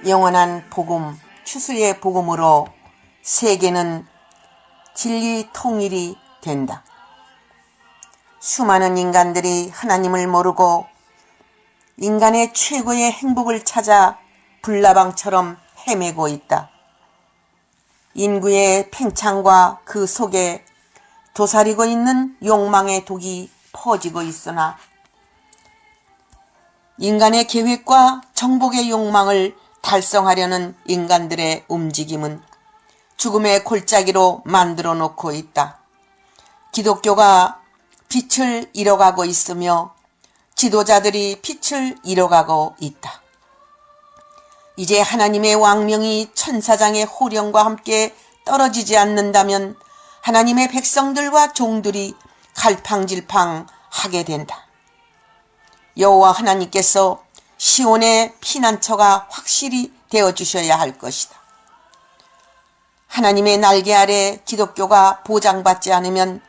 영원한 복음, 추수의 복음으로 세계는 진리 통일이 된다. 수많은 인간들이 하나님을 모르고 인간의 최고의 행복을 찾아 불나방처럼 헤매고 있다. 인구의 팽창과 그 속에 도사리고 있는 욕망의 독이 퍼지고 있으나 인간의 계획과 정복의 욕망을 달성하려는 인간들의 움직임은 죽음의 골짜기로 만들어 놓고 있다. 기독교가 빛을 잃어가고 있으며 지도자들이 빛을 잃어가고 있다. 이제 하나님의 왕명이 천사장의 호령과 함께 떨어지지 않는다면 하나님의 백성들과 종들이 갈팡질팡하게 된다. 여호와 하나님께서 시온의 피난처가 확실히 되어주셔야 할 것이다. 하나님의 날개 아래 기독교가 보장받지 않으면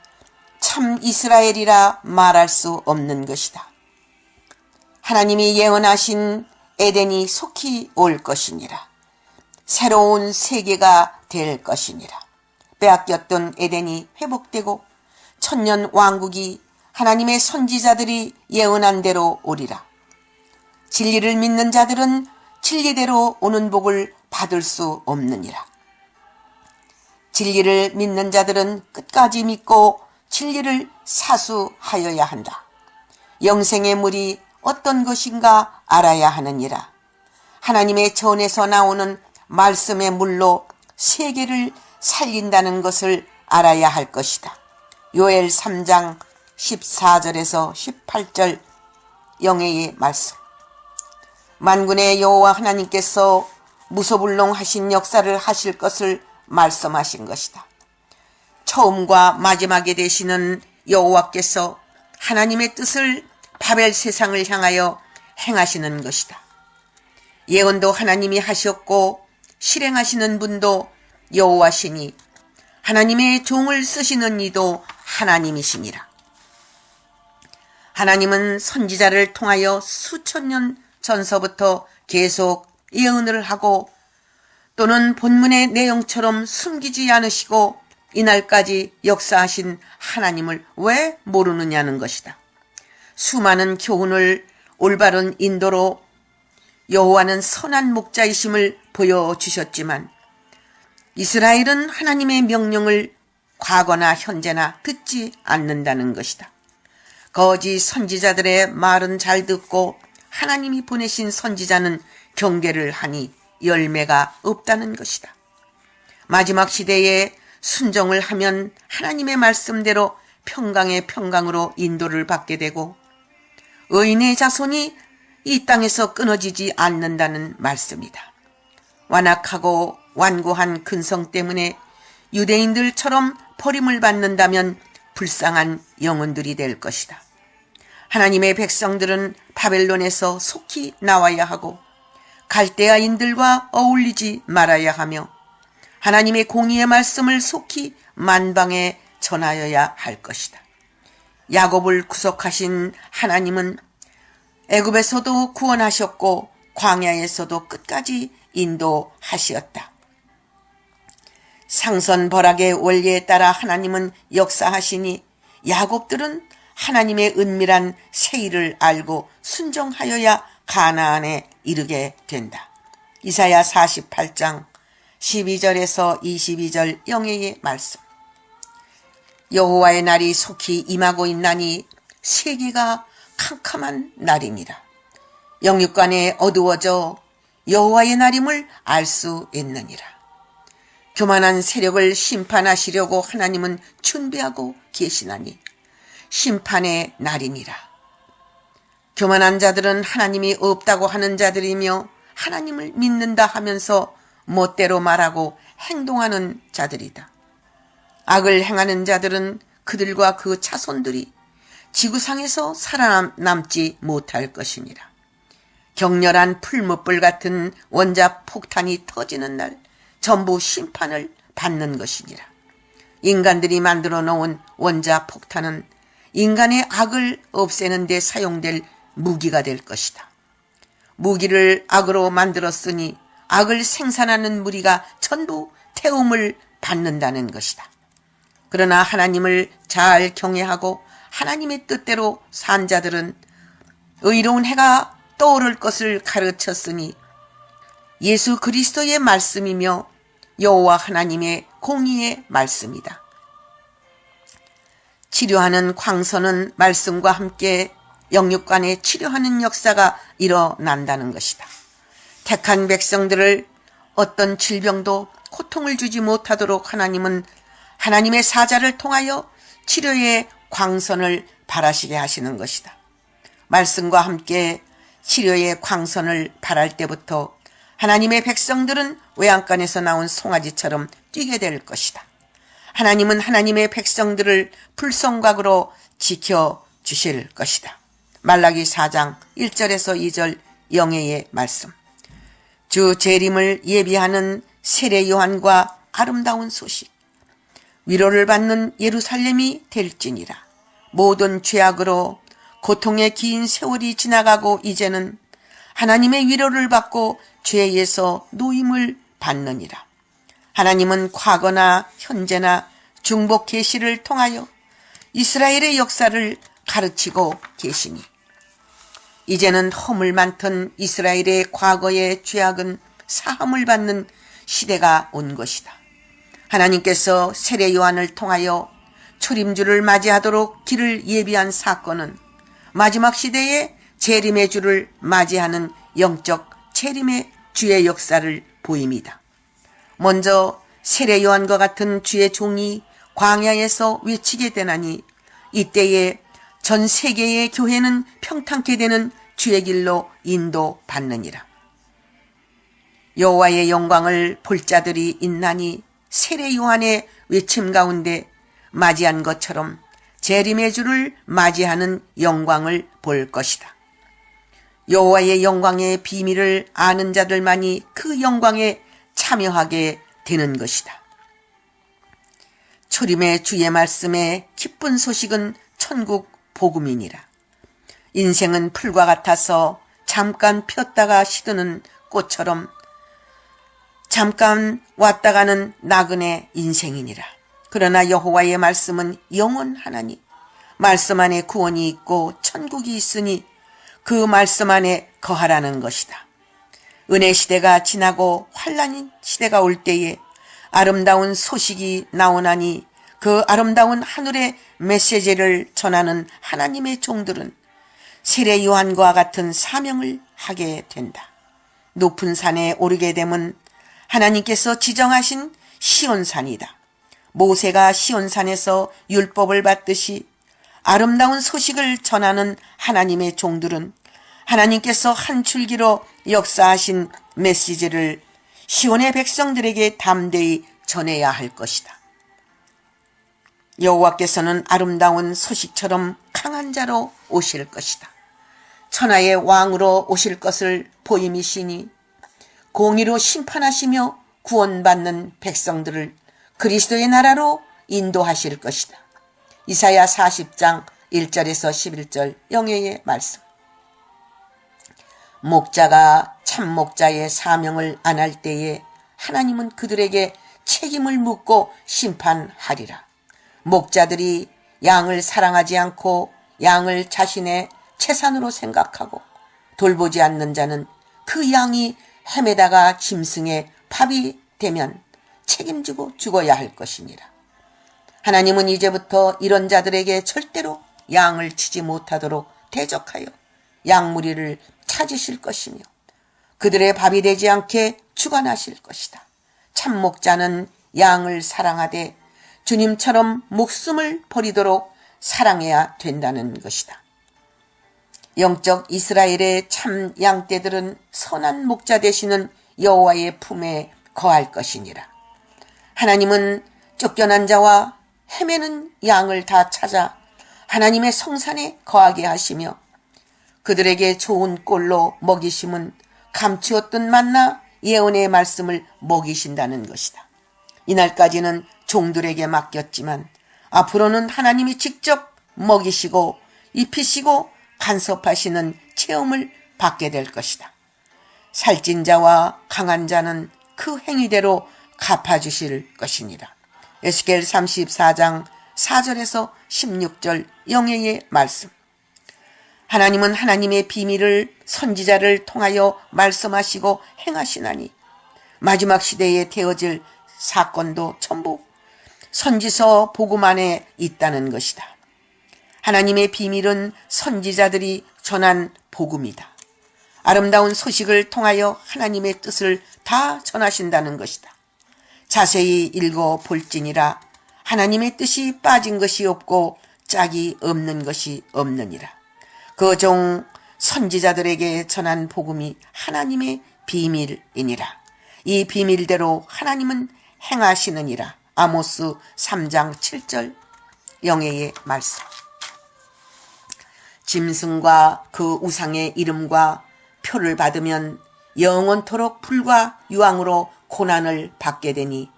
참 이스라엘이라 말할 수 없는 것이다. 하나님이 예언하신 에덴이 속히 올 것이니라. 새로운 세계가 될 것이니라. 빼앗겼던 에덴이 회복되고 천년 왕국이 하나님의 선지자들이 예언한 대로 오리라. 진리를 믿는 자들은 진리대로 오는 복을 받을 수 없느니라. 진리를 믿는 자들은 끝까지 믿고 진리를 사수하여야 한다. 영생의 물이 어떤 것인가 알아야 하느니라. 하나님의 전에서 나오는 말씀의 물로 세계를 살린다는 것을 알아야 할 것이다. 요엘 3장 14절에서 18절 영예의 말씀. 만군의 여호와 하나님께서 무소불능하신 역사를 하실 것을 말씀하신 것이다. 처음과 마지막에 되시는 여호와께서 하나님의 뜻을 바벨 세상을 향하여 행하시는 것이다. 예언도 하나님이 하셨고 실행하시는 분도 여호와시니 하나님의 종을 쓰시는 이도 하나님이시니라. 하나님은 선지자를 통하여 수천 년 전서부터 계속 예언을 하고 또는 본문의 내용처럼 숨기지 않으시고 이날까지 역사하신 하나님을 왜 모르느냐는 것이다. 수많은 교훈을 올바른 인도로 여호와는 선한 목자이심을 보여주셨지만 이스라엘은 하나님의 명령을 과거나 현재나 듣지 않는다는 것이다. 거짓 선지자들의 말은 잘 듣고 하나님이 보내신 선지자는 경계를 하니 열매가 없다는 것이다. 마지막 시대에 순종을 하면 하나님의 말씀대로 평강의 평강으로 인도를 받게 되고 의인의 자손이 이 땅에서 끊어지지 않는다는 말씀이다. 완악하고 완고한 근성 때문에 유대인들처럼 버림을 받는다면 불쌍한 영혼들이 될 것이다. 하나님의 백성들은 바벨론에서 속히 나와야 하고 갈대아인들과 어울리지 말아야 하며 하나님의 공의의 말씀을 속히 만방에 전하여야 할 것이다. 야곱을 구속하신 하나님은 애굽에서도 구원하셨고 광야에서도 끝까지 인도하시었다. 상선벌악의 원리에 따라 하나님은 역사하시니 야곱들은 하나님의 은밀한 세의를 알고 순종하여야 가나안에 이르게 된다. 이사야 48장 12절에서 22절 영예의 말씀. 여호와의 날이 속히 임하고 있나니 세계가 캄캄한 날이니라. 영육간에 어두워져 여호와의 날임을 알 수 있느니라. 교만한 세력을 심판하시려고 하나님은 준비하고 계시나니 심판의 날이니라. 교만한 자들은 하나님이 없다고 하는 자들이며 하나님을 믿는다 하면서 멋대로 말하고 행동하는 자들이다. 악을 행하는 자들은 그들과 그 자손들이 지구상에서 살아남지 못할 것이니라. 격렬한 풀무불 같은 원자 폭탄이 터지는 날 전부 심판을 받는 것이니라. 인간들이 만들어 놓은 원자 폭탄은 인간의 악을 없애는 데 사용될 무기가 될 것이다. 무기를 악으로 만들었으니 악을 생산하는 무리가 전부 태움을 받는다는 것이다. 그러나 하나님을 잘 경외하고 하나님의 뜻대로 산 자들은 의로운 해가 떠오를 것을 가르쳤으니 예수 그리스도의 말씀이며 여호와 하나님의 공의의 말씀이다. 치료하는 광선은 말씀과 함께 영육간에 치료하는 역사가 일어난다는 것이다. 택한 백성들을 어떤 질병도 고통을 주지 못하도록 하나님은 하나님의 사자를 통하여 치료의 광선을 발하시게 하시는 것이다. 말씀과 함께 치료의 광선을 발할 때부터 하나님의 백성들은 외양간에서 나온 송아지처럼 뛰게 될 것이다. 하나님은 하나님의 백성들을 불성각으로 지켜주실 것이다. 말라기 4장 1절에서 2절 영예의 말씀. 주 재림을 예비하는 세례 요한과 아름다운 소식. 위로를 받는 예루살렘이 될지니라. 모든 죄악으로 고통의 긴 세월이 지나가고 이제는 하나님의 위로를 받고 죄에서 노임을 받느니라. 하나님은 과거나 현재나 중복 계시를 통하여 이스라엘의 역사를 가르치고 계시니 이제는 허물 많던 이스라엘의 과거의 죄악은 사함을 받는 시대가 온 것이다. 하나님께서 세례 요한을 통하여 초림주를 맞이하도록 길을 예비한 사건은 마지막 시대에 재림의 주를 맞이하는 영적 재림의 주의 역사를 보입니다. 먼저 세례 요한과 같은 주의 종이 광야에서 외치게 되나니 이때에 전 세계의 교회는 평탄케 되는 주의 길로 인도받느니라. 여호와의 영광을 볼 자들이 있나니 세례 요한의 외침 가운데 맞이한 것처럼 재림의 주를 맞이하는 영광을 볼 것이다. 여호와의 영광의 비밀을 아는 자들만이 그 영광에 참여하게 되는 것이다. 초림의 주의 말씀에 기쁜 소식은 천국 복음이니라. 인생은 풀과 같아서 잠깐 폈다가 시드는 꽃처럼 잠깐 왔다가는 나그네 인생이니라. 그러나 여호와의 말씀은 영원하나니 말씀 안에 구원이 있고 천국이 있으니 그 말씀 안에 거하라는 것이다. 은혜 시대가 지나고 환난 시대가 올 때에 아름다운 소식이 나오나니 그 아름다운 하늘의 메시지를 전하는 하나님의 종들은 세례 요한과 같은 사명을 하게 된다. 높은 산에 오르게 되면 하나님께서 지정하신 시온산이다. 모세가 시온산에서 율법을 받듯이 아름다운 소식을 전하는 하나님의 종들은 하나님께서 한 줄기로 역사하신 메시지를 시온의 백성들에게 담대히 전해야 할 것이다. 여호와께서는 아름다운 소식처럼 강한 자로 오실 것이다. 천하의 왕으로 오실 것을 보임이시니 공의로 심판하시며 구원받는 백성들을 그리스도의 나라로 인도하실 것이다. 이사야 40장 1절에서 11절 영예의 말씀. 목자가 참 목자의 사명을 안 할 때에 하나님은 그들에게 책임을 묻고 심판하리라. 목자들이 양을 사랑하지 않고 양을 자신의 채산으로 생각하고 돌보지 않는 자는 그 양이 헤매다가 짐승의 밥이 되면 책임지고 죽어야 할 것이니라. 하나님은 이제부터 이런 자들에게 절대로 양을 치지 못하도록 대적하여 양무리를 찾으실 것이며 그들의 밥이 되지 않게 주관하실 것이다. 참 목자는 양을 사랑하되 주님처럼 목숨을 버리도록 사랑해야 된다는 것이다. 영적 이스라엘의 참 양떼들은 선한 목자 되시는 여호와의 품에 거할 것이니라. 하나님은 쫓겨난 자와 헤매는 양을 다 찾아 하나님의 성산에 거하게 하시며 그들에게 좋은 꼴로 먹이심은 감추었던 만나 예언의 말씀을 먹이신다는 것이다. 이날까지는 종들에게 맡겼지만 앞으로는 하나님이 직접 먹이시고 입히시고 간섭하시는 체험을 받게 될 것이다. 살찐 자와 강한 자는 그 행위대로 갚아주실 것이니라. 에스겔 34장 4절에서 16절 영예의 말씀. 하나님은 하나님의 비밀을 선지자를 통하여 말씀하시고 행하시나니 마지막 시대에 되어질 사건도 전부 선지서 복음 안에 있다는 것이다. 하나님의 비밀은 선지자들이 전한 복음이다. 아름다운 소식을 통하여 하나님의 뜻을 다 전하신다는 것이다. 자세히 읽어 볼지니라 하나님의 뜻이 빠진 것이 없고 짝이 없는 것이 없느니라. 그 종 선지자들에게 전한 복음이 하나님의 비밀이니라. 이 비밀대로 하나님은 행하시느니라. 아모스 3장 7절 영예의 말씀. 짐승과 그 우상의 이름과 표를 받으면 영원토록 불과 유황으로 고난을 받게 되니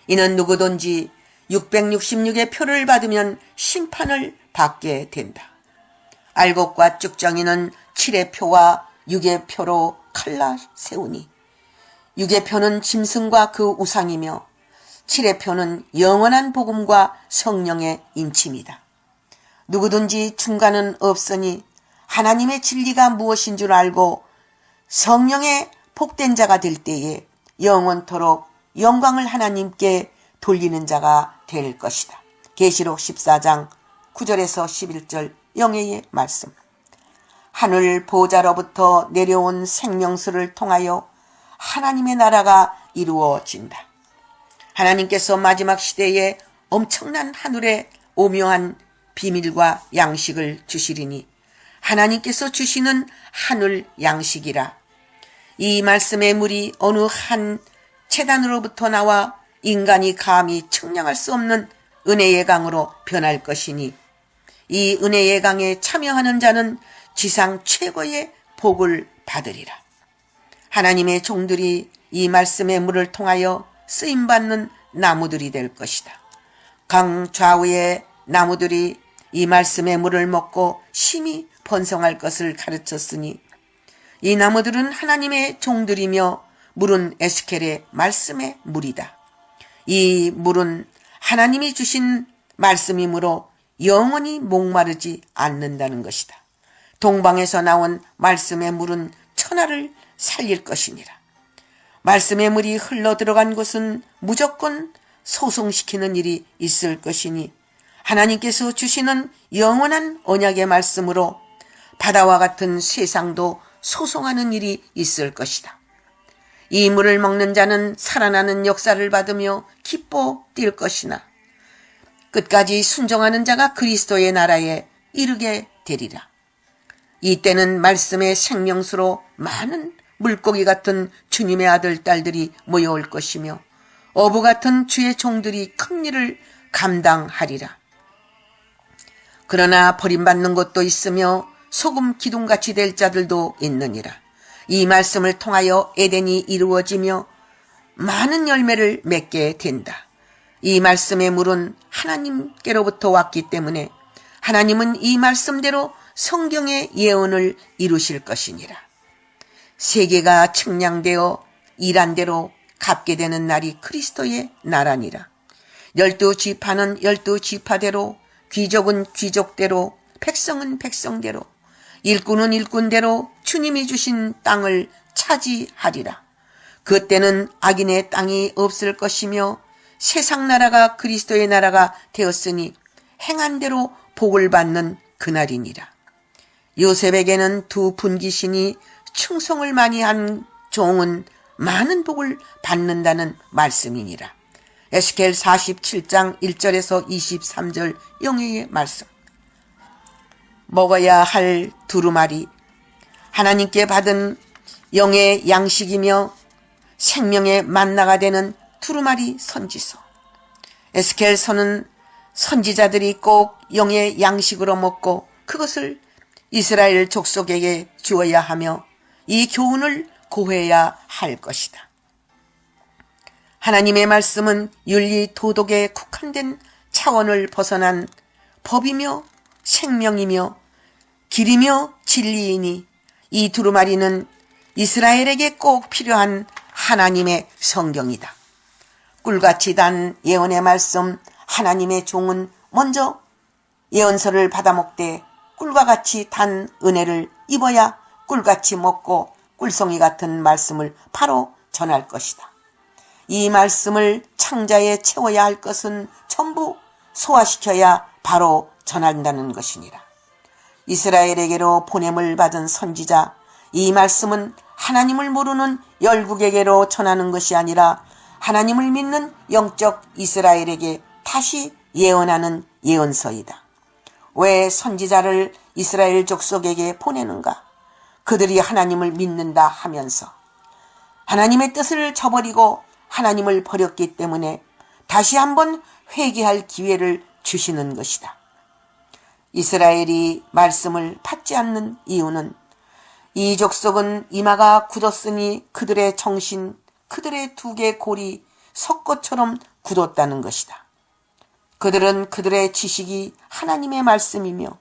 이는 누구든지 666의 표를 받으면 심판을 받게 된다. 알곡과 쭉정이는 7의 표와 6의 표로 칼라 세우니 6의 표는 짐승과 그 우상이며 7의 표는 영원한 복음과 성령의 인침이다. 누구든지 중간은 없으니 하나님의 진리가 무엇인 줄 알고 성령의 복된 자가 될 때에 영원토록 영광을 하나님께 돌리는 자가 될 것이다. 계시록 14장 9절에서 11절 영예의 말씀. 하늘 보좌로부터 내려온 생명수를 통하여 하나님의 나라가 이루어진다. 하나님께서 마지막 시대에 엄청난 하늘의 오묘한 비밀과 양식을 주시리니 하나님께서 주시는 하늘 양식이라. 이 말씀의 물이 어느 한 채단으로부터 나와 인간이 감히 측량할 수 없는 은혜의 강으로 변할 것이니 이 은혜의 강에 참여하는 자는 지상 최고의 복을 받으리라. 하나님의 종들이 이 말씀의 물을 통하여 쓰임받는 나무들이 될 것이다. 강 좌우의 나무들이 이 말씀의 물을 먹고 심히 번성할 것을 가르쳤으니 이 나무들은 하나님의 종들이며 물은 에스겔의 말씀의 물이다. 이 물은 하나님이 주신 말씀이므로 영원히 목마르지 않는다는 것이다. 동방에서 나온 말씀의 물은 천하를 살릴 것이니라. 말씀의 물이 흘러 들어간 곳은 무조건 소송시키는 일이 있을 것이니 하나님께서 주시는 영원한 언약의 말씀으로 바다와 같은 세상도 소송하는 일이 있을 것이다. 이 물을 먹는 자는 살아나는 역사를 받으며 기뻐 뛸 것이나 끝까지 순종하는 자가 그리스도의 나라에 이르게 되리라. 이때는 말씀의 생명수로 많은 물고기 같은 주님의 아들 딸들이 모여올 것이며 어부 같은 주의 종들이 큰 일을 감당하리라. 그러나 버림받는 것도 있으며 소금 기둥같이 될 자들도 있느니라. 이 말씀을 통하여 에덴이 이루어지며 많은 열매를 맺게 된다. 이 말씀의 물은 하나님께로부터 왔기 때문에 하나님은 이 말씀대로 성경의 예언을 이루실 것이니라. 세계가 측량되어 일한 대로 갚게 되는 날이 그리스도의 나라니라. 12지파는 12지파대로, 귀족은 귀족대로, 백성은 백성대로, 일꾼은 일꾼대로 주님이 주신 땅을 차지하리라. 그때는 악인의 땅이 없을 것이며 세상 나라가 그리스도의 나라가 되었으니 행한 대로 복을 받는 그날이니라. 요셉에게는 두 분기신이 충성을 많이 한 종은 많은 복을 받는다는 말씀이니라. 에스겔 47장 1절에서 23절 영예의 말씀. 먹어야 할 두루마리, 하나님께 받은 영의 양식이며 생명의 만나가 되는 두루마리 선지서. 에스겔서는 선지자들이 꼭 영의 양식으로 먹고 그것을 이스라엘 족속에게 주어야 하며 이 교훈을 고해야 할 것이다. 하나님의 말씀은 윤리 도덕에 국한된 차원을 벗어난 법이며 생명이며 길이며 진리이니 이 두루마리는 이스라엘에게 꼭 필요한 하나님의 성경이다. 꿀같이 단 예언의 말씀, 하나님의 종은 먼저 예언서를 받아먹되 꿀과 같이 단 은혜를 입어야 꿀같이 먹고 꿀송이 같은 말씀을 바로 전할 것이다. 이 말씀을 창자에 채워야 할 것은 전부 소화시켜야 바로 전한다는 것이니라. 이스라엘에게로 보냄을 받은 선지자, 이 말씀은 하나님을 모르는 열국에게로 전하는 것이 아니라 하나님을 믿는 영적 이스라엘에게 다시 예언하는 예언서이다. 왜 선지자를 이스라엘 족속에게 보내는가? 그들이 하나님을 믿는다 하면서 하나님의 뜻을 저버리고 하나님을 버렸기 때문에 다시 한번 회개할 기회를 주시는 것이다. 이스라엘이 말씀을 받지 않는 이유는 이 족속은 이마가 굳었으니 그들의 정신, 그들의 두 개 골이 석고처럼 굳었다는 것이다. 그들은 그들의 지식이 하나님의 말씀이며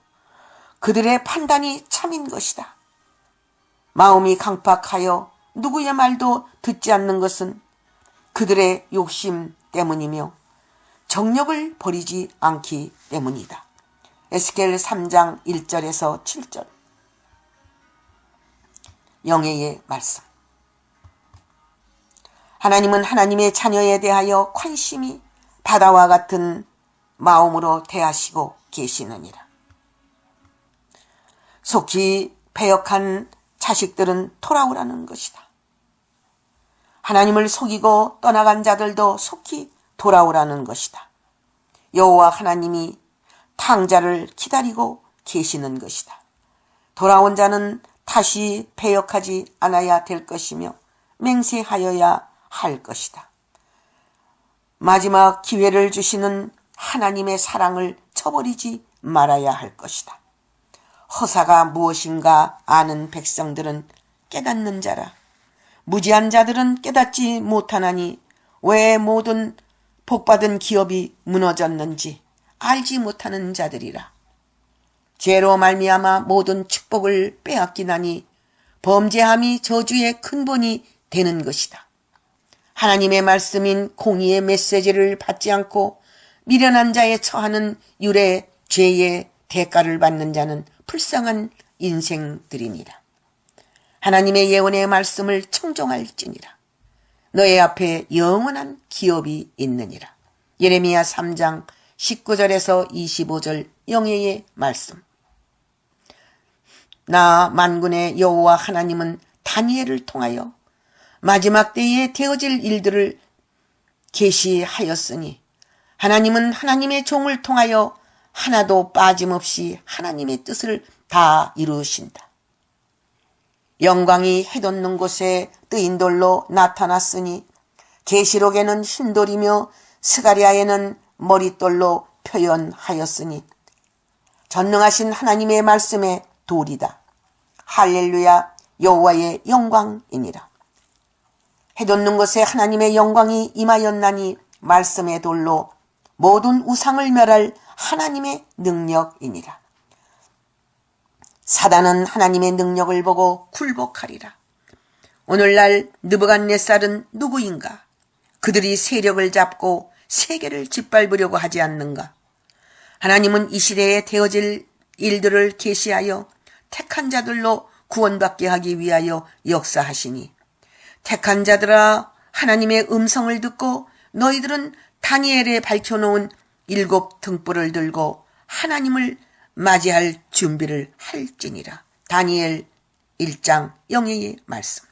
그들의 판단이 참인 것이다. 마음이 강팍하여 누구의 말도 듣지 않는 것은 그들의 욕심 때문이며 정력을 버리지 않기 때문이다. 에스겔 3장 1절에서 7절 영예의 말씀. 하나님은 하나님의 자녀에 대하여 관심이 바다와 같은 마음으로 대하시고 계시느니라. 속히 배역한 자식들은 돌아오라는 것이다. 하나님을 속이고 떠나간 자들도 속히 돌아오라는 것이다. 여호와 하나님이 탕자를 기다리고 계시는 것이다. 돌아온 자는 다시 배역하지 않아야 될 것이며 맹세하여야 할 것이다. 마지막 기회를 주시는 하나님의 사랑을 저버리지 말아야 할 것이다. 허사가 무엇인가 아는 백성들은 깨닫는 자라. 무지한 자들은 깨닫지 못하나니 왜 모든 복받은 기업이 무너졌는지 알지 못하는 자들이라. 죄로 말미암아 모든 축복을 빼앗기나니 범죄함이 저주의 근본이 되는 것이다. 하나님의 말씀인 공의의 메시지를 받지 않고 미련한 자에 처하는 율의 죄의 대가를 받는 자는 불쌍한 인생들이니라. 하나님의 예언의 말씀을 청종할지니라. 너의 앞에 영원한 기업이 있느니라. 예레미야 3장 19절에서 25절 영예의 말씀. 나 만군의 여호와 하나님은 다니엘을 통하여 마지막 때에 되어질 일들을 계시하였으니 하나님은 하나님의 종을 통하여 하나도 빠짐없이 하나님의 뜻을 다 이루신다. 영광이 해돋는 곳에 뜨인 돌로 나타났으니 계시록에는 흰돌이며 스가랴에는 머릿돌로 표현하였으니 전능하신 하나님의 말씀의 돌이다. 할렐루야, 여호와의 영광이니라. 해돋는 곳에 하나님의 영광이 임하였나니 말씀의 돌로 모든 우상을 멸할 하나님의 능력이니라. 사단은 하나님의 능력을 보고 굴복하리라. 오늘날 느부갓네살은 누구인가? 그들이 세력을 잡고 세계를 짓밟으려고 하지 않는가? 하나님은 이 시대에 되어질 일들을 계시하여 택한 자들로 구원받게 하기 위하여 역사하시니 택한 자들아, 하나님의 음성을 듣고 너희들은 다니엘에 밝혀놓은 7 등불을 들고 하나님을 맞이할 준비를 할지니라. 다니엘 1장 영예의 말씀.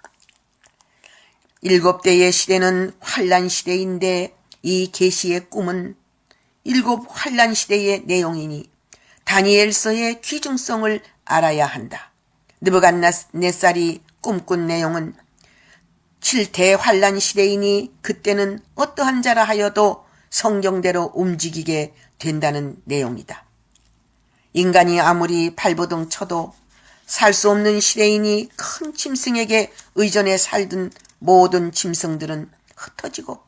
7대의 시대는 환란 시대인데 이 계시의 꿈은 7 환란 시대의 내용이니 다니엘서의 귀중성을 알아야 한다. 느부갓네살이 꿈꾼 내용은 7대 환란 시대이니 그때는 어떠한 자라 하여도 성경대로 움직이게 된다는 내용이다. 인간이 아무리 발버둥 쳐도 살 수 없는 시대이니 큰 짐승에게 의존해 살던 모든 짐승들은 흩어지고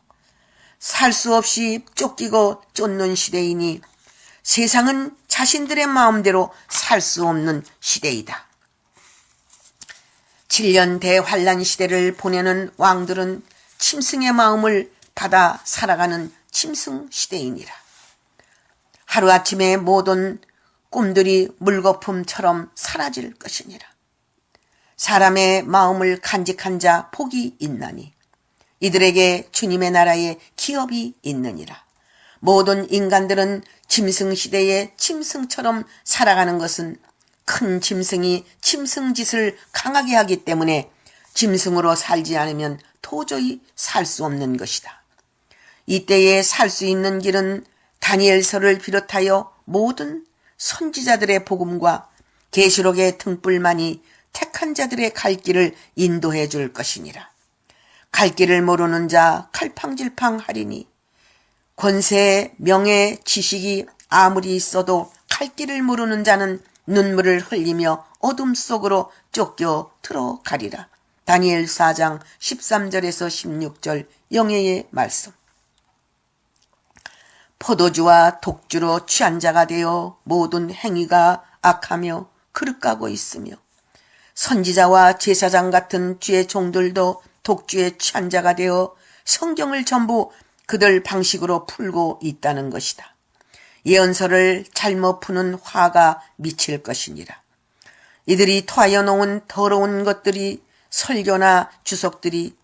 살 수 없이 쫓기고 쫓는 시대이니 세상은 자신들의 마음대로 살 수 없는 시대이다. 7년 대환란 시대를 보내는 왕들은 짐승의 마음을 받아 살아가는 짐승 시대이니라. 하루아침에 모든 꿈들이 물거품처럼 사라질 것이니라. 사람의 마음을 간직한 자 복이 있나니 이들에게 주님의 나라의 기업이 있느니라. 모든 인간들은 짐승 시대의 짐승처럼 살아가는 것은 큰 짐승이 짐승짓을 강하게 하기 때문에 짐승으로 살지 않으면 도저히 살 수 없는 것이다. 이때에 살 수 있는 길은 다니엘서를 비롯하여 모든 선지자들의 복음과 계시록의 등불만이 택한 자들의 갈 길을 인도해 줄 것이니라. 갈 길을 모르는 자 갈팡질팡 하리니 권세, 명예, 지식이 아무리 있어도 갈 길을 모르는 자는 눈물을 흘리며 어둠 속으로 쫓겨 들어가리라. 다니엘 4장 13절에서 16절 영예의 말씀. 포도주와 독주로 취한 자가 되어 모든 행위가 악하며 그릇가고 있으며 선지자와 제사장 같은 주의 종들도 독주에 취한 자가 되어 성경을 전부 그들 방식으로 풀고 있다는 것이다. 예언서를 잘못 푸는 화가 미칠 것이니라. 이들이 토하여 놓은 더러운 것들이 설교나 주석들이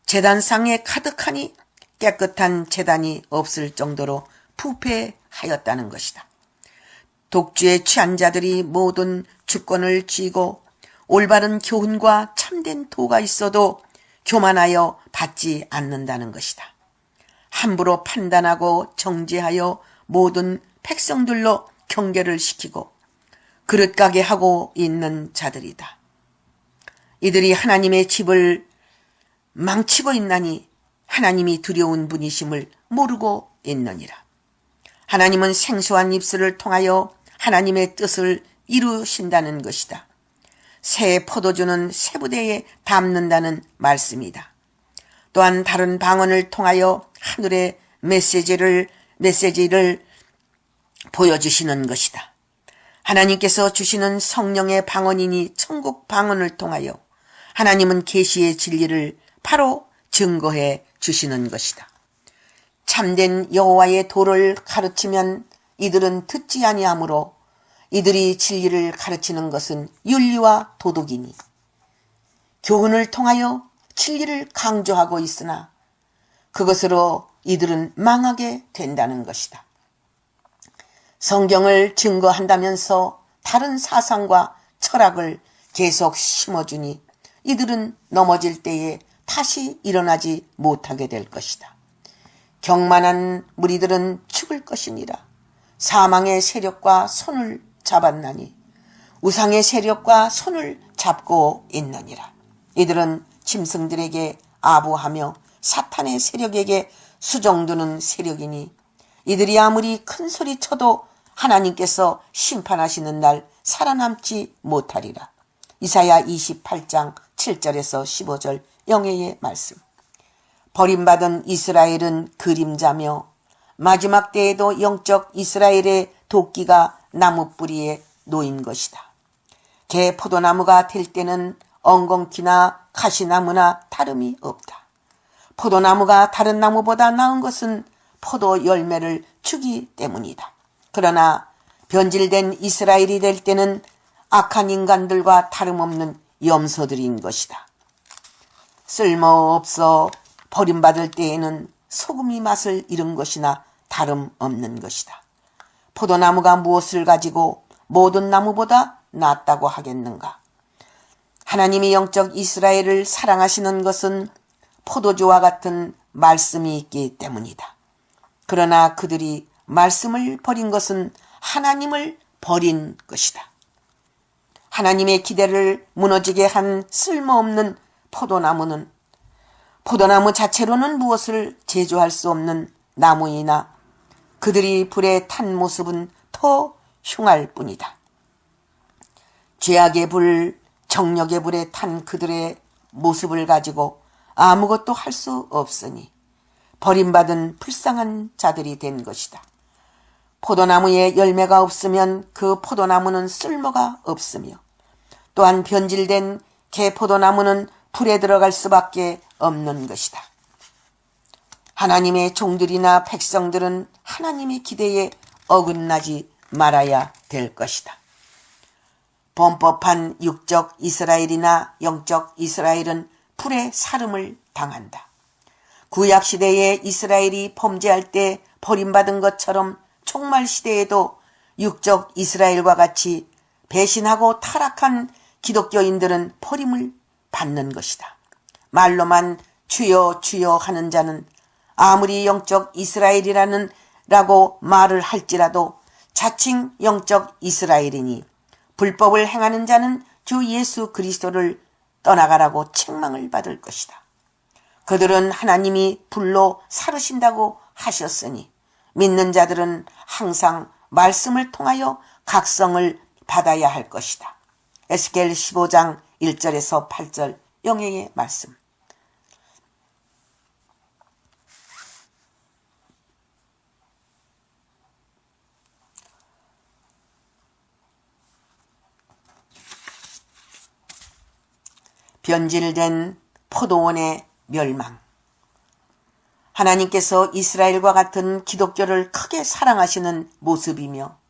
제단상에 가득하니 깨끗한 제단이 없을 정도로 부패하였다는 것이다. 독주에 취한 자들이 모든 주권을 쥐고 올바른 교훈과 참된 도가 있어도 교만하여 받지 않는다는 것이다. 함부로 판단하고 정죄하여 모든 백성들로 경계를 시키고 그릇가게 하고 있는 자들이다. 이들이 하나님의 집을 망치고 있나니 하나님이 두려운 분이심을 모르고 있느니라. 하나님은 생수한 입술을 통하여 하나님의 뜻을 이루신다는 것이다. 새 포도주는 새 부대에 담는다는 말씀이다. 또한 다른 방언을 통하여 하늘의 메시지를 보여주시는 것이다. 하나님께서 주시는 성령의 방언이니 천국 방언을 통하여 하나님은 계시의 진리를 바로 증거해 주시는 것이다. 참된 여호와의 도를 가르치면 이들은 듣지 아니하므로 이들이 진리를 가르치는 것은 윤리와 도덕이니 교훈을 통하여 진리를 강조하고 있으나 그것으로 이들은 망하게 된다는 것이다. 성경을 증거한다면서 다른 사상과 철학을 계속 심어주니 이들은 넘어질 때에 다시 일어나지 못하게 될 것이다. 경만한 무리들은 죽을 것이니라. 사망의 세력과 손을 잡았나니 우상의 세력과 손을 잡고 있느니라. 이들은 짐승들에게 아부하며 사탄의 세력에게 수종두는 세력이니 이들이 아무리 큰 소리 쳐도 하나님께서 심판하시는 날 살아남지 못하리라. 이사야 28장 7절에서 15절 영예의 말씀. 버림받은 이스라엘은 그림자며 마지막 때에도 영적 이스라엘의 도끼가 나무 뿌리에 놓인 것이다. 개 포도나무가 될 때는 엉겅퀴나 가시나무나 다름이 없다. 포도나무가 다른 나무보다 나은 것은 포도 열매를 주기 때문이다. 그러나 변질된 이스라엘이 될 때는 악한 인간들과 다름없는 염소들인 것이다. 쓸모없어 버림받을 때에는 소금이 맛을 잃은 것이나 다름없는 것이다. 포도나무가 무엇을 가지고 모든 나무보다 낫다고 하겠는가? 하나님이 영적 이스라엘을 사랑하시는 것은 포도주와 같은 말씀이 있기 때문이다. 그러나 그들이 말씀을 버린 것은 하나님을 버린 것이다. 하나님의 기대를 무너지게 한 쓸모없는 포도나무는 포도나무 자체로는 무엇을 제조할 수 없는 나무이나 그들이 불에 탄 모습은 더 흉할 뿐이다. 죄악의 불, 정력의 불에 탄 그들의 모습을 가지고 아무것도 할 수 없으니 버림받은 불쌍한 자들이 된 것이다. 포도나무에 열매가 없으면 그 포도나무는 쓸모가 없으며 또한 변질된 개포도나무는 불에 들어갈 수밖에 없는 것이다. 하나님의 종들이나 백성들은 하나님의 기대에 어긋나지 말아야 될 것이다. 범법한 육적 이스라엘이나 영적 이스라엘은 불의 사름을 당한다. 구약시대에 이스라엘이 범죄할 때 버림받은 것처럼 종말시대에도 육적 이스라엘과 같이 배신하고 타락한 기독교인들은 버림을 받는 것이다. 말로만 주여 주여 하는 자는 아무리 영적 이스라엘이라는 라고 말을 할지라도 자칭 영적 이스라엘이니 불법을 행하는 자는 주 예수 그리스도를 떠나가라고 책망을 받을 것이다. 그들은 하나님이 불로 사르신다고 하셨으니 믿는 자들은 항상 말씀을 통하여 각성을 받아야 할 것이다. 에스겔 15장 1절에서 8절 영예의 말씀. 변질된 포도원의 멸망. 하나님께서 이스라엘과 같은 기독교를 크게 사랑하시는 모습이며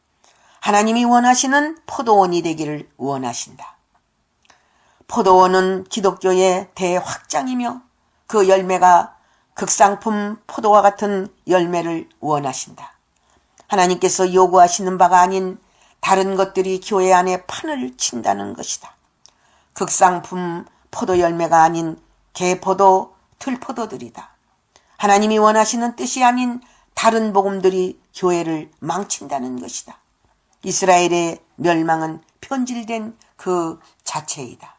하나님이 원하시는 포도원이 되기를 원하신다. 포도원은 기독교의 대확장이며 그 열매가 극상품 포도와 같은 열매를 원하신다. 하나님께서 요구하시는 바가 아닌 다른 것들이 교회 안에 판을 친다는 것이다. 극상품 포도 열매가 아닌 개포도, 들포도들이다. 하나님이 원하시는 뜻이 아닌 다른 복음들이 교회를 망친다는 것이다. 이스라엘의 멸망은 변질된 그 자체이다.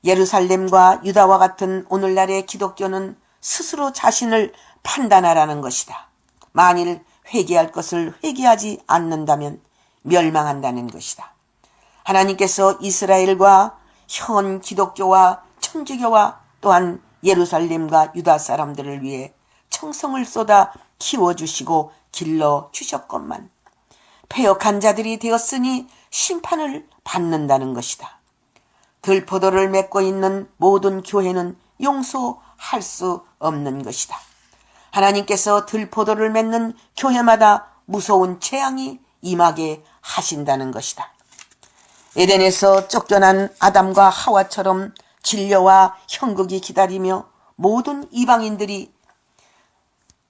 예루살렘과 유다와 같은 오늘날의 기독교는 스스로 자신을 판단하라는 것이다. 만일 회개할 것을 회개하지 않는다면 멸망한다는 것이다. 하나님께서 이스라엘과 현 기독교와 천주교와 또한 예루살렘과 유다 사람들을 위해 청성을 쏟아 키워주시고 길러주셨건만 패역한 자들이 되었으니 심판을 받는다는 것이다. 들포도를 맺고 있는 모든 교회는 용서할 수 없는 것이다. 하나님께서 들포도를 맺는 교회마다 무서운 재앙이 임하게 하신다는 것이다. 에덴에서 쫓겨난 아담과 하와처럼 진려와 형극이 기다리며 모든 이방인들이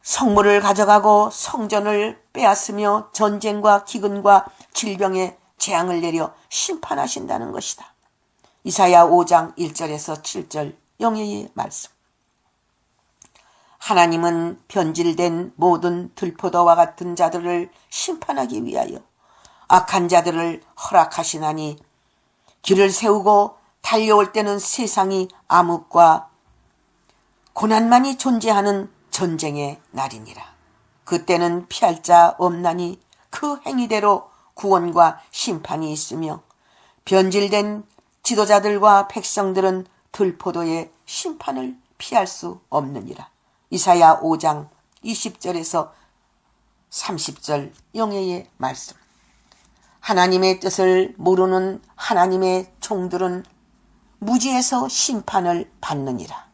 성물을 가져가고 성전을 빼앗으며 전쟁과 기근과 질병의 재앙을 내려 심판하신다는 것이다. 이사야 5장 1절에서 7절 영예의 말씀. 하나님은 변질된 모든 들포도와 같은 자들을 심판하기 위하여 악한 자들을 허락하시나니 길을 세우고 달려올 때는 세상이 암흑과 고난만이 존재하는 전쟁의 날이니라. 그때는 피할 자 없나니 그 행위대로 구원과 심판이 있으며 변질된 지도자들과 백성들은 들포도의 심판을 피할 수 없느니라. 이사야 5장 20절에서 30절 영예의 말씀. 하나님의 뜻을 모르는 하나님의 종들은 무지에서 심판을 받느니라.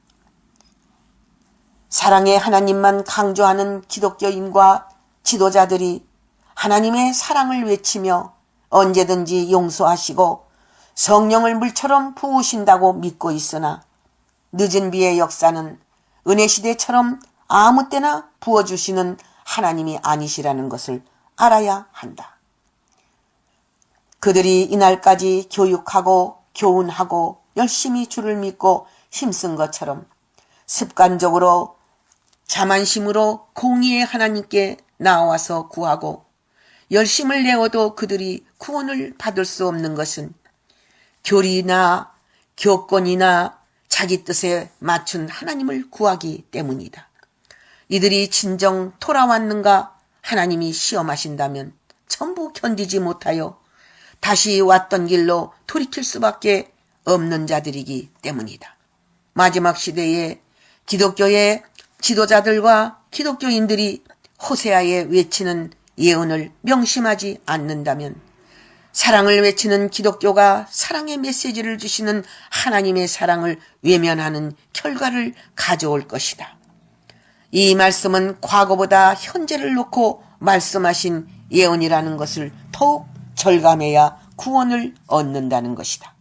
사랑의 하나님만 강조하는 기독교인과 지도자들이 하나님의 사랑을 외치며 언제든지 용서하시고 성령을 물처럼 부으신다고 믿고 있으나 늦은 비의 역사는 은혜시대처럼 아무 때나 부어주시는 하나님이 아니시라는 것을 알아야 한다. 그들이 이날까지 교육하고 교훈하고 열심히 주를 믿고 힘쓴 것처럼 습관적으로 자만심으로 공의의 하나님께 나와서 구하고 열심을 내어도 그들이 구원을 받을 수 없는 것은 교리나 교권이나 자기 뜻에 맞춘 하나님을 구하기 때문이다. 이들이 진정 돌아왔는가 하나님이 시험하신다면 전부 견디지 못하여 다시 왔던 길로 돌이킬 수밖에 없는 자들이기 때문이다. 마지막 시대에 기독교의 지도자들과 기독교인들이 호세아에 외치는 예언을 명심하지 않는다면 사랑을 외치는 기독교가 사랑의 메시지를 주시는 하나님의 사랑을 외면하는 결과를 가져올 것이다. 이 말씀은 과거보다 현재를 놓고 말씀하신 예언이라는 것을 더욱 절감해야 구원을 얻는다는 것이다.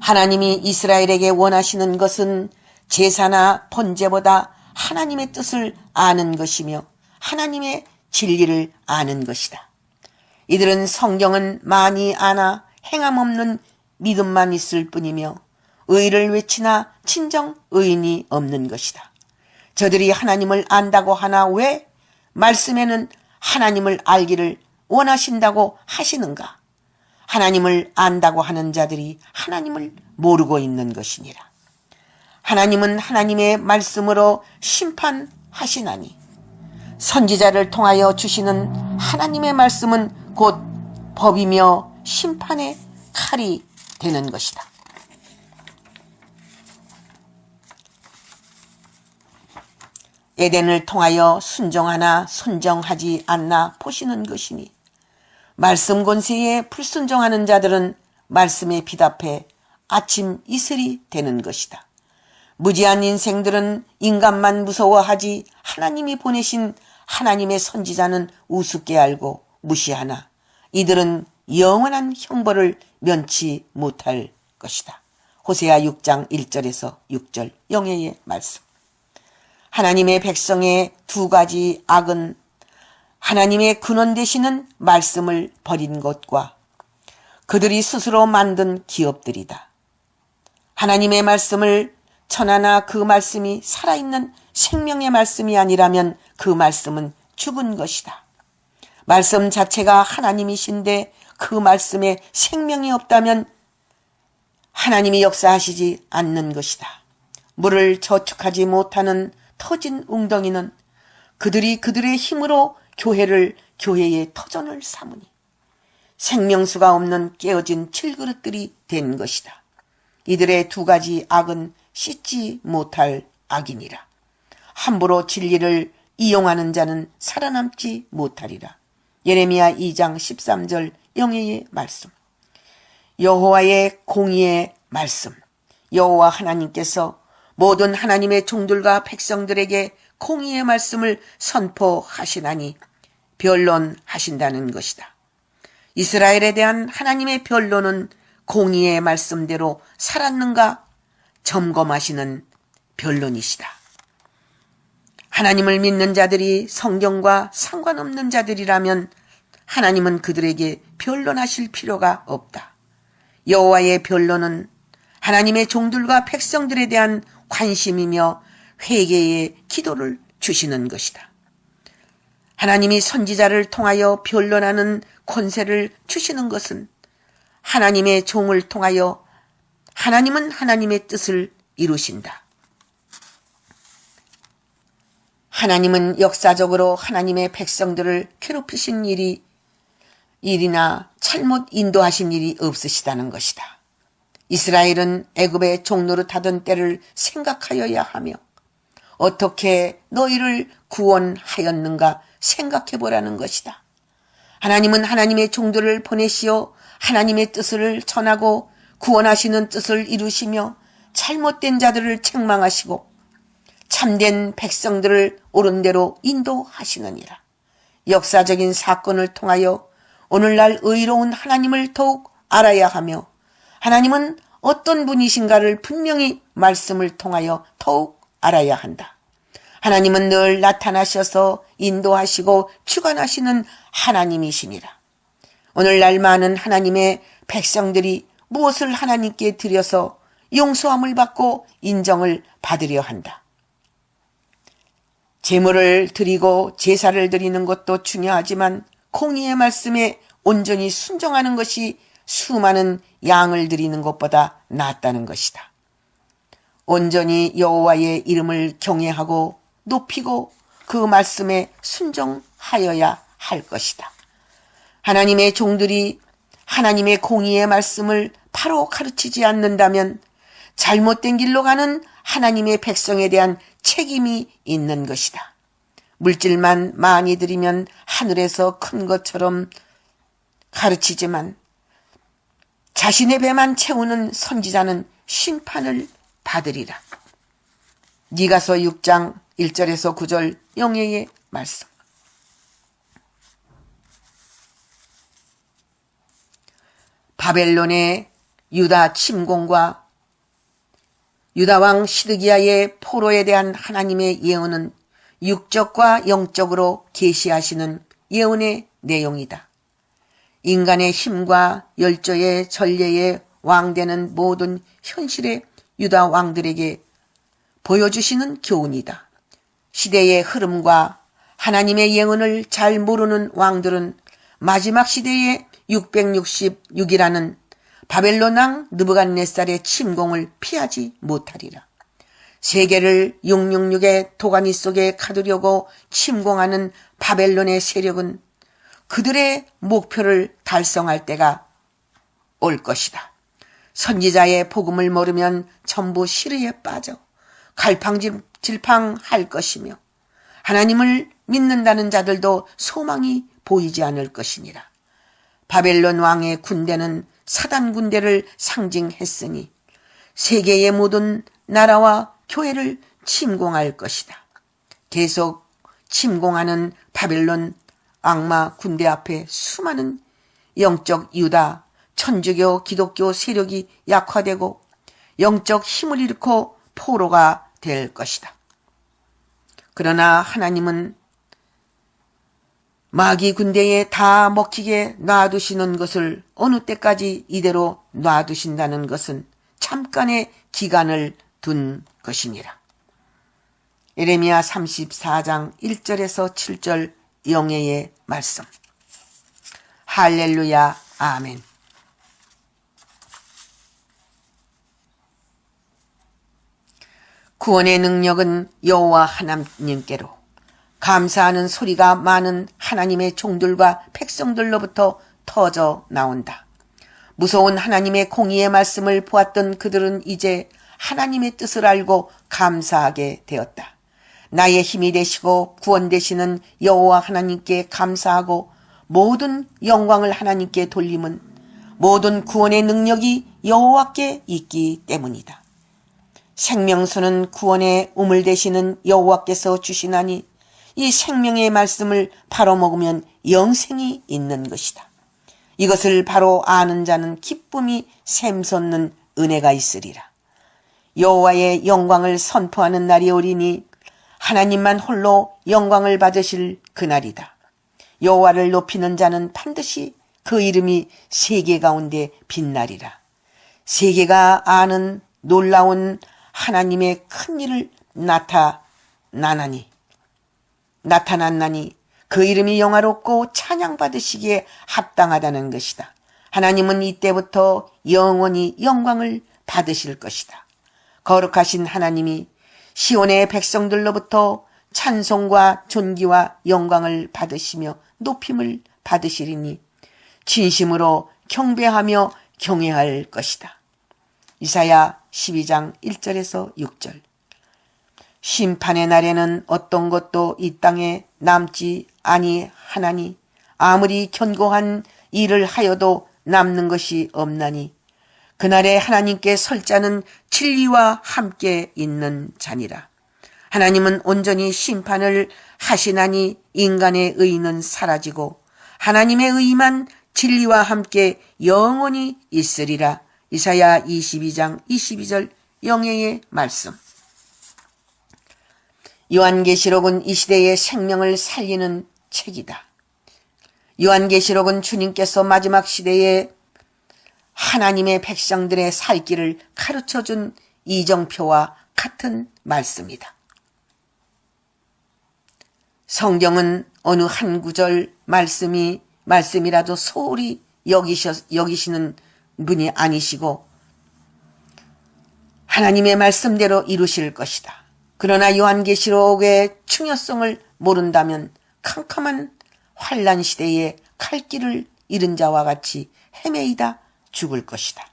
하나님이 이스라엘에게 원하시는 것은 제사나 번제보다 하나님의 뜻을 아는 것이며 하나님의 진리를 아는 것이다. 이들은 성경은 많이 아나 행함 없는 믿음만 있을 뿐이며 의를 외치나 진정 의인이 없는 것이다. 저들이 하나님을 안다고 하나 왜 말씀에는 하나님을 알기를 원하신다고 하시는가? 하나님을 안다고 하는 자들이 하나님을 모르고 있는 것이니라. 하나님은 하나님의 말씀으로 심판하시나니 선지자를 통하여 주시는 하나님의 말씀은 곧 법이며 심판의 칼이 되는 것이다. 에덴을 통하여 순종하나 순종하지 않나 보시는 것이니 말씀 권세에 불순종하는 자들은 말씀에 비답해 아침 이슬이 되는 것이다. 무지한 인생들은 인간만 무서워하지 하나님이 보내신 하나님의 선지자는 우습게 알고 무시하나 이들은 영원한 형벌을 면치 못할 것이다. 호세아 6장 1절에서 6절 영예의 말씀. 하나님의 백성의 두 가지 악은 하나님의 근원 되시는 말씀을 버린 것과 그들이 스스로 만든 기업들이다. 하나님의 말씀을 전하나 그 말씀이 살아있는 생명의 말씀이 아니라면 그 말씀은 죽은 것이다. 말씀 자체가 하나님이신데 그 말씀에 생명이 없다면 하나님이 역사하시지 않는 것이다. 물을 저축하지 못하는 터진 웅덩이는 그들이 그들의 힘으로 교회의 터전을 삼으니 생명수가 없는 깨어진 칠그릇들이 된 것이다. 이들의 두 가지 악은 씻지 못할 악이니라. 함부로 진리를 이용하는 자는 살아남지 못하리라. 예레미야 2장 13절 영예의 말씀. 여호와의 공의의 말씀. 여호와 하나님께서 모든 하나님의 종들과 백성들에게 공의의 말씀을 선포하시나니 변론하신다는 것이다. 이스라엘에 대한 하나님의 변론은 공의의 말씀대로 살았는가 점검하시는 변론이시다. 하나님을 믿는 자들이 성경과 상관없는 자들이라면 하나님은 그들에게 변론하실 필요가 없다. 여호와의 변론은 하나님의 종들과 백성들에 대한 관심이며 회개의 기도를 주시는 것이다. 하나님이 선지자를 통하여 변론하는 권세를 주시는 것은 하나님의 종을 통하여 하나님은 하나님의 뜻을 이루신다. 하나님은 역사적으로 하나님의 백성들을 괴롭히신 일이나 잘못 인도하신 일이 없으시다는 것이다. 이스라엘은 애굽의 종노릇하던 때를 생각하여야 하며 어떻게 너희를 구원하였는가 생각해 보라는 것이다. 하나님은 하나님의 종들을 보내시어 하나님의 뜻을 전하고 구원하시는 뜻을 이루시며 잘못된 자들을 책망하시고 참된 백성들을 옳은 대로 인도하시느니라. 역사적인 사건을 통하여 오늘날 의로운 하나님을 더욱 알아야 하며 하나님은 어떤 분이신가를 분명히 말씀을 통하여 더욱 알아야 한다. 하나님은 늘 나타나셔서 인도하시고 주관하시는 하나님이시니라. 오늘날 많은 하나님의 백성들이 무엇을 하나님께 드려서 용서함을 받고 인정을 받으려 한다. 제물을 드리고 제사를 드리는 것도 중요하지만 공의의 말씀에 온전히 순종하는 것이 수많은 양을 드리는 것보다 낫다는 것이다. 온전히 여호와의 이름을 경외하고 높이고 그 말씀에 순종하여야 할 것이다. 하나님의 종들이 하나님의 공의의 말씀을 바로 가르치지 않는다면 잘못된 길로 가는 하나님의 백성에 대한 책임이 있는 것이다. 물질만 많이 드리면 하늘에서 큰 것처럼 가르치지만 자신의 배만 채우는 선지자는 심판을 받으리라. 니가서 6장 1절에서 9절 영예의 말씀. 바벨론의 유다 침공과 유다왕 시드기야의 포로에 대한 하나님의 예언은 육적과 영적으로 계시하시는 예언의 내용이다. 인간의 힘과 열조의 전례의 왕되는 모든 현실의 유다 왕들에게 보여주시는 교훈이다. 시대의 흐름과 하나님의 예언을 잘 모르는 왕들은 마지막 시대의 666이라는 바벨론 왕 느부갓네살의 침공을 피하지 못하리라. 세계를 666의 도가니 속에 가두려고 침공하는 바벨론의 세력은 그들의 목표를 달성할 때가 올 것이다. 선지자의 복음을 모르면 전부 시르에 빠져 갈팡질팡할 것이며 하나님을 믿는다는 자들도 소망이 보이지 않을 것이니라. 바벨론 왕의 군대는 사단 군대를 상징했으니 세계의 모든 나라와 교회를 침공할 것이다. 계속 침공하는 바벨론 악마 군대 앞에 수많은 영적 유다, 천주교, 기독교 세력이 약화되고 영적 힘을 잃고 포로가 될 것이다. 그러나 하나님은 마귀 군대에 다 먹히게 놔두시는 것을 어느 때까지 이대로 놔두신다는 것은 잠깐의 기간을 둔 것이니라. 예레미야 34장 1절에서 7절 영예의 말씀. 할렐루야, 아멘. 구원의 능력은 여호와 하나님께로, 감사하는 소리가 많은 하나님의 종들과 백성들로부터 터져 나온다. 무서운 하나님의 공의의 말씀을 보았던 그들은 이제 하나님의 뜻을 알고 감사하게 되었다. 나의 힘이 되시고 구원 되시는 여호와 하나님께 감사하고 모든 영광을 하나님께 돌림은 모든 구원의 능력이 여호와께 있기 때문이다. 생명수는 구원의 우물 되시는 여호와께서 주시나니 이 생명의 말씀을 바로 먹으면 영생이 있는 것이다. 이것을 바로 아는 자는 기쁨이 샘솟는 은혜가 있으리라. 여호와의 영광을 선포하는 날이 오리니 하나님만 홀로 영광을 받으실 그날이다. 여호와를 높이는 자는 반드시 그 이름이 세계 가운데 빛나리라. 세계가 아는 놀라운 하나님의 큰 일을 나타났나니 그 이름이 영화롭고 찬양받으시기에 합당하다는 것이다. 하나님은 이때부터 영원히 영광을 받으실 것이다. 거룩하신 하나님이 시온의 백성들로부터 찬송과 존귀와 영광을 받으시며 높임을 받으시리니 진심으로 경배하며 경외할 것이다. 이사야 12장 1절에서 6절. 심판의 날에는 어떤 것도 이 땅에 남지 아니하나니 아무리 견고한 일을 하여도 남는 것이 없나니 그날에 하나님께 설 자는 진리와 함께 있는 자니라. 하나님은 온전히 심판을 하시나니 인간의 의는 사라지고 하나님의 의만 진리와 함께 영원히 있으리라. 이사야 22장 22절 영예의 말씀. 요한계시록은 이 시대의 생명을 살리는 책이다. 요한계시록은 주님께서 마지막 시대에 하나님의 백성들의 살 길을 가르쳐준 이정표와 같은 말씀이다. 성경은 어느 한 구절 말씀이라도 소홀히 여기시는 분이 아니시고 하나님의 말씀대로 이루실 것이다. 그러나 요한계시록의 중요성을 모른다면 캄캄한 환란 시대에 갈 길을 잃은 자와 같이 헤매이다 죽을 것이다.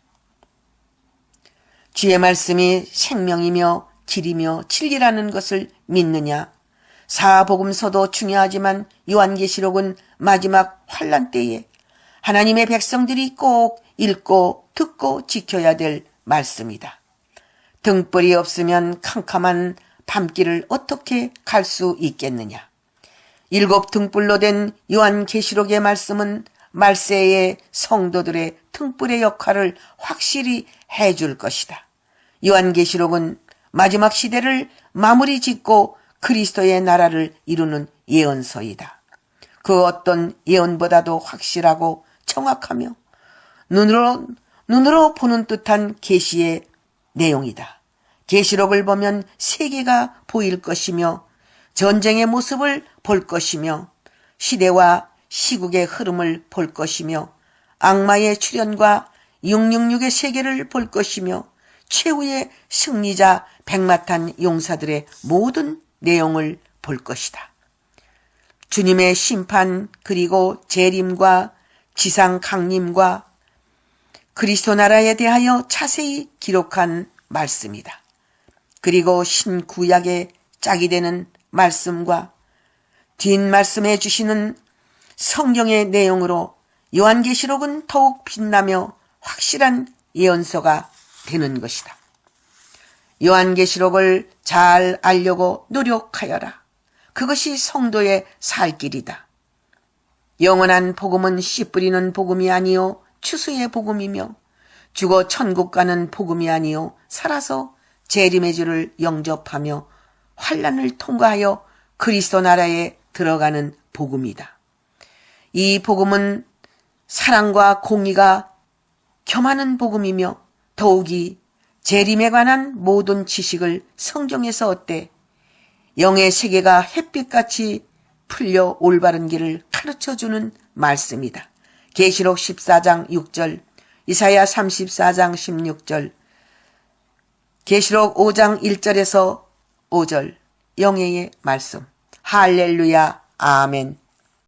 주의 말씀이 생명이며 길이며 진리라는 것을 믿느냐? 사복음서도 중요하지만 요한계시록은 마지막 환란 때에 하나님의 백성들이 꼭 읽고 듣고 지켜야 될 말씀이다. 등불이 없으면 캄캄한 밤길을 어떻게 갈 수 있겠느냐. 7 등불로 된 요한계시록의 말씀은 말세의 성도들의 등불의 역할을 확실히 해줄 것이다. 요한계시록은 마지막 시대를 마무리 짓고 그리스도의 나라를 이루는 예언서이다. 그 어떤 예언보다도 확실하고 정확하며 눈으로 보는 듯한 계시의 내용이다. 계시록을 보면 세계가 보일 것이며 전쟁의 모습을 볼 것이며 시대와 시국의 흐름을 볼 것이며 악마의 출현과 666의 세계를 볼 것이며 최후의 승리자 백마탄 용사들의 모든 내용을 볼 것이다. 주님의 심판 그리고 재림과 지상 강림과 그리스도 나라에 대하여 자세히 기록한 말씀이다. 그리고 신구약의 짝이 되는 말씀과 뒷말씀해 주시는 성경의 내용으로 요한계시록은 더욱 빛나며 확실한 예언서가 되는 것이다. 요한계시록을 잘 알려고 노력하여라. 그것이 성도의 살 길이다. 영원한 복음은 씨 뿌리는 복음이 아니요 추수의 복음이며 죽어 천국 가는 복음이 아니요 살아서 재림의 주를 영접하며 환난을 통과하여 그리스도 나라에 들어가는 복음이다. 이 복음은 사랑과 공의가 겸하는 복음이며 더욱이 재림에 관한 모든 지식을 성경에서 얻되 영의 세계가 햇빛같이 풀려 올바른 길을 가르쳐주는 말씀이다. 계시록 14장 6절, 이사야 34장 16절, 계시록 5장 1절에서 5절, 영예의 말씀. 할렐루야, 아멘.